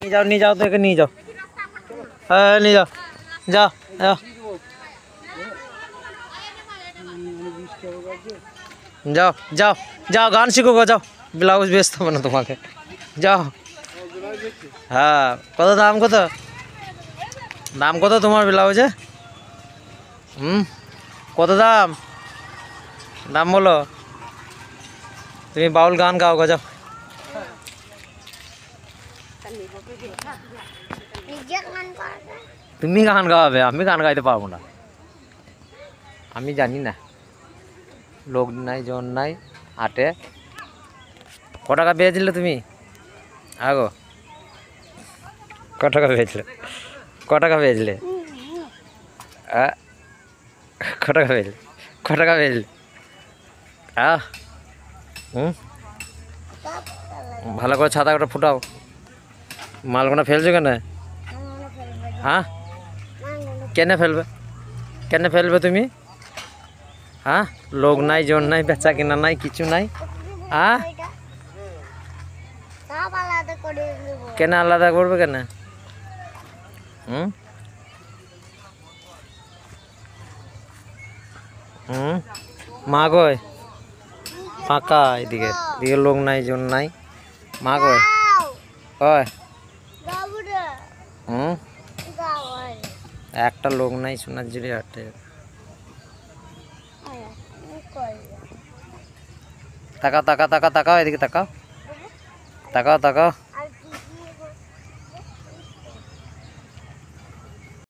নিয়ে যাও তো, একে নিয়ে যাও। হ্যাঁ নিয়ে যাও, যাও যাও যাও যাও যাও, গান শিখো গো, যাও। ব্লাউজ বেচতে হবে না তোমাকে, যাও। হ্যাঁ, কত দাম, কত দাম, কত তোমার ব্লাউজে? কত দাম, দাম বলো। তুমি বাউল গান গাও গো, যাও। তুমি গান গাওয়াবে, আমি গান গাইতে পারবো না, আমি জানি না। লোক নাই, জন নাই, হাটে। ক টাকা পেয়েছিলে তুমি? আগো ক টাকা পেয়েছিলে? ক টাকা পেয়েছিলে? ক টাকা পেয়েছিলে? ক টাকা পেয়েছিলে? ভালো করে ছাতা ওটা ফুটাও। মালগুনা ফেলছো কেন? হ্যাঁ, কেন ফেলবে, কেন ফেলবে তুমি? হ্যাঁ, লোক নাই, জন নাই, বেচা কিনা নাই, কিছু নাই। হ্যাঁ, কেন আলাদা করবে কেন? মা গয় ফাঁকা, এদিকে এদিকে লোক নাই, জন নাই, মা গয় কয়। একটা লোক নাই সোনাঝুরি হাটে। তাকাও তাকাও তাকাও তাকাও, এদিকে তাকাও, তাকাও তাকাও।